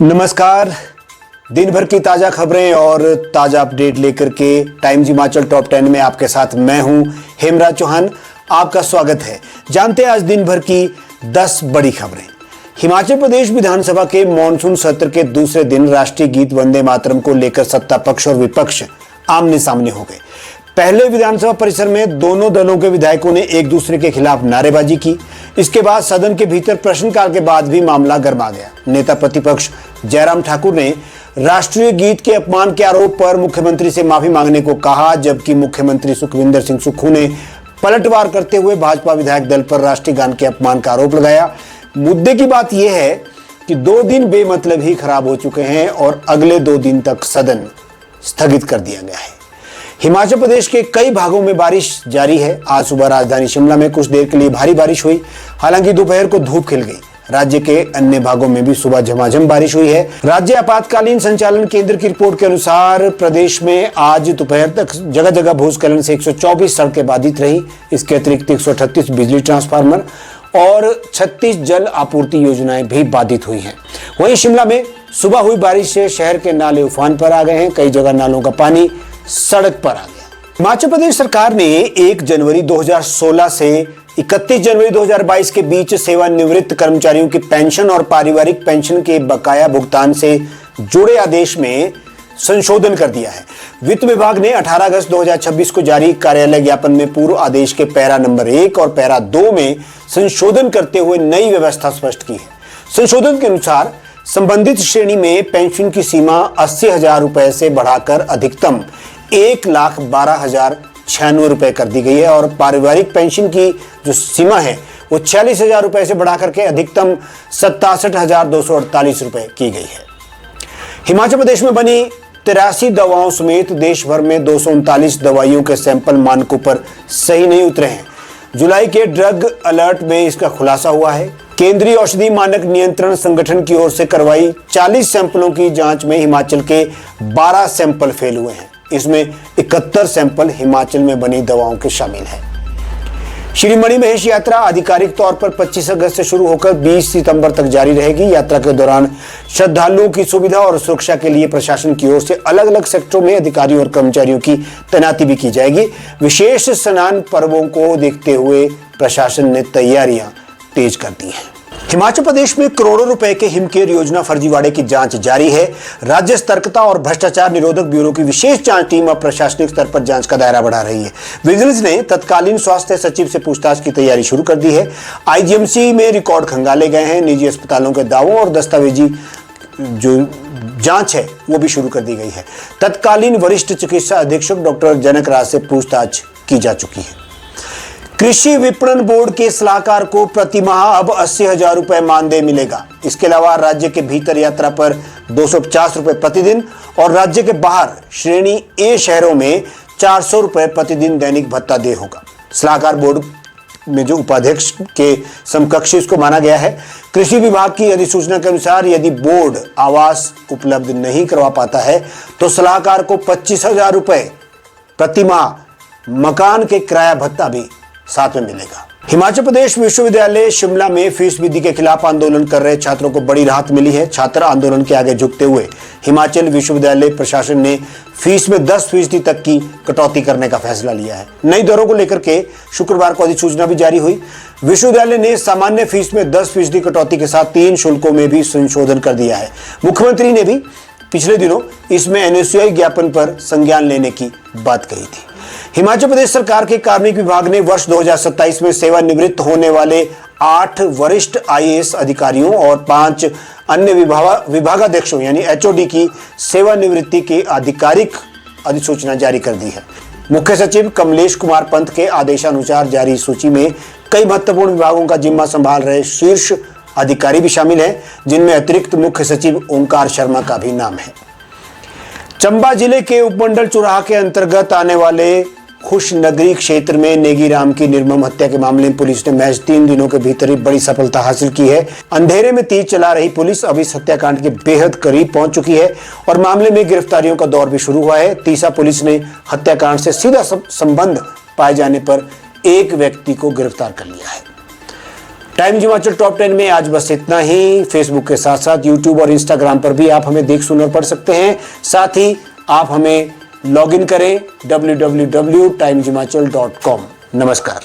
नमस्कार। दिन भर की ताजा खबरें और ताजा अपडेट लेकर के टाइम्स हिमाचल टॉप 10 में आपके साथ मैं हूं हेमराज चौहान। आपका स्वागत है। जानते हैं आज दिन भर की 10 बड़ी खबरें। हिमाचल प्रदेश विधानसभा के मॉनसून सत्र के दूसरे दिन राष्ट्रीय गीत वंदे मातरम को लेकर सत्ता पक्ष और विपक्ष आमने सामने हो गए। पहले विधानसभा परिसर में दोनों दलों के विधायकों ने एक दूसरे के खिलाफ नारेबाजी की। इसके बाद सदन के भीतर प्रश्नकाल के बाद भी मामला गर्मा गया। नेता प्रतिपक्ष जयराम ठाकुर ने राष्ट्रीय गीत के अपमान के आरोप पर मुख्यमंत्री से माफी मांगने को कहा, जबकि मुख्यमंत्री सुखविंदर सिंह सुक्खू ने पलटवार करते हुए भाजपा विधायक दल पर राष्ट्रीय गान के अपमान का आरोप लगाया। मुद्दे की बात यह है कि 2 दिन बेमतलब ही खराब हो चुके हैं और अगले 2 दिन तक सदन स्थगित कर दिया गया है। हिमाचल प्रदेश के कई भागों में बारिश जारी है। आज सुबह राजधानी शिमला में कुछ देर के लिए भारी बारिश हुई, हालांकि दोपहर को धूप खिल गई। राज्य के अन्य भागों में भी सुबह झमाझम बारिश हुई है। राज्य आपातकालीन संचालन केंद्र की रिपोर्ट के अनुसार प्रदेश में आज दोपहर तक जगह जगह भूस्खलन से 124 सड़कें बाधित रही। इसके अतिरिक्त 138 बिजली ट्रांसफार्मर और 36 जल आपूर्ति योजनाएं भी बाधित हुई हैं। वहीं शिमला में सुबह हुई बारिश से शहर के नाले उफान पर आ गए हैं। कई जगह नालों का पानी सड़क पर आ गया। हिमाचल प्रदेश सरकार ने 1 जनवरी 2016 से 31 जनवरी 2022 के बीच सेवानिवृत्त कर्मचारियों की पेंशन और पारिवारिक पेंशन के बकाया भुगतान से जुड़े आदेश में संशोधन कर दिया है। वित्त विभाग ने 18 अगस्त 2026 को जारी कार्यालय ज्ञापन में पूर्व आदेश के पैरा नंबर 1 और पैरा 2 में संशोधन करते हुए नई व्यवस्था स्पष्ट की है। संशोधन के अनुसार संबंधित श्रेणी में पेंशन की सीमा 80,000 रुपए से बढ़ाकर अधिकतम 1,12,096 रुपए कर दी गई है और पारिवारिक पेंशन की जो सीमा है वो 46,000 रुपए से बढ़ाकर के अधिकतम 67,248 रुपए की गई है। हिमाचल प्रदेश में बनी 83 दवाओं समेत देश भर में 239 दवाइयों के सैंपल मानकों पर सही नहीं उतरे हैं। जुलाई के ड्रग अलर्ट में इसका खुलासा हुआ है। केंद्रीय औषधि मानक नियंत्रण संगठन की ओर से करवाई 40 सैंपलों की जांच में हिमाचल के 12 सैंपल फेल हुए हैं। इसमें 71 सैंपल हिमाचल में बनी दवाओं के शामिल हैं। श्री मणिमहेश यात्रा आधिकारिक तौर पर 25 अगस्त से शुरू होकर 20 सितंबर तक जारी रहेगी। यात्रा के दौरान श्रद्धालुओं की सुविधा और सुरक्षा के लिए प्रशासन की ओर से अलग अलग सेक्टरों में अधिकारियों और कर्मचारियों की तैनाती भी की जाएगी। विशेष स्नान पर्वों को देखते हुए प्रशासन ने तैयारियां तेज कर दी हैं। हिमाचल प्रदेश में करोड़ों रुपए के हिमकेयर योजना फर्जीवाड़े की जांच जारी है। राज्य सतर्कता और भ्रष्टाचार निरोधक ब्यूरो की विशेष जांच टीम अब प्रशासनिक स्तर पर जांच का दायरा बढ़ा रही है। विजिलेंस ने तत्कालीन स्वास्थ्य सचिव से पूछताछ की तैयारी शुरू कर दी है। आईजीएमसी में रिकॉर्ड खंगाले गए हैं। निजी अस्पतालों के दावों और दस्तावेजी जो जांच है वो भी शुरू कर दी गई है। तत्कालीन वरिष्ठ चिकित्सा अधीक्षक डॉक्टर जनक राज से पूछताछ की जा चुकी है। कृषि विपणन बोर्ड के सलाहकार को प्रतिमाह अब 80,000 रुपए मानदेय मिलेगा। इसके अलावा राज्य के भीतर यात्रा पर 250 रुपए प्रतिदिन और राज्य के बाहर श्रेणी ए शहरों में 400 रुपए प्रतिदिन दैनिक भत्ता देय होगा। सलाहकार बोर्ड में जो उपाध्यक्ष के समकक्ष इसको माना गया है। कृषि विभाग की अधिसूचना के अनुसार यदि बोर्ड आवास उपलब्ध नहीं करवा पाता है तो सलाहकार को 25,000 रुपए प्रतिमाह मकान के किराया भत्ता भी साथ में मिलेगा। हिमाचल प्रदेश विश्वविद्यालय शिमला में फीस वृद्धि के खिलाफ आंदोलन कर रहे छात्रों को बड़ी राहत मिली है। छात्र आंदोलन के आगे झुकते हुए हिमाचल विश्वविद्यालय प्रशासन ने फीस में 10% तक की कटौती करने का फैसला लिया है। नई दरों को लेकर के शुक्रवार को अधिसूचना भी जारी हुई। विश्वविद्यालय ने सामान्य फीस में 10% कटौती के साथ 3 शुल्कों में भी संशोधन कर दिया है। मुख्यमंत्री ने भी पिछले दिनों इसमें एनएसयूआई ज्ञापन पर संज्ञान लेने की बात कही थी। हिमाचल प्रदेश सरकार के कार्मिक विभाग ने वर्ष 2027 में सेवानिवृत्त होने वाले 8 वरिष्ठ आईएएस अधिकारियों और 5 अन्य विभागाध्यक्षों यानी एचओडी की सेवानिवृत्ति की आधिकारिक अधिसूचना जारी कर दी है। मुख्य सचिव कमलेश कुमार पंत के आदेशानुसार जारी सूची में कई महत्वपूर्ण विभागों का जिम्मा संभाल रहे शीर्ष अधिकारी भी शामिल हैं, जिनमें अतिरिक्त मुख्य सचिव ओंकार शर्मा का भी नाम है। चंबा जिले के उपमंडल चुराहा के अंतर्गत आने वाले खुशनगरी क्षेत्र में नेगीराम की निर्मम हत्या के मामले में पुलिस ने महज 3 दिनों के भीतर ही बड़ी सफलता हासिल की है। अंधेरे में तीर चला रही पुलिस अब इस हत्याकांड के बेहद करीब पहुंच चुकी है और मामले में गिरफ्तारियों का दौर भी शुरू हुआ है। तीसा पुलिस ने हत्याकांड से सीधा संबंध पाए जाने पर एक व्यक्ति को गिरफ्तार कर लिया है। टाइम्स हिमाचल टॉप 10 में आज बस इतना ही। फेसबुक के साथ साथ यूट्यूब और इंस्टाग्राम पर भी आप हमें देख सुन और पढ़ सकते हैं। साथ ही आप हमें लॉगिन करें www.timeshimachal.com। नमस्कार।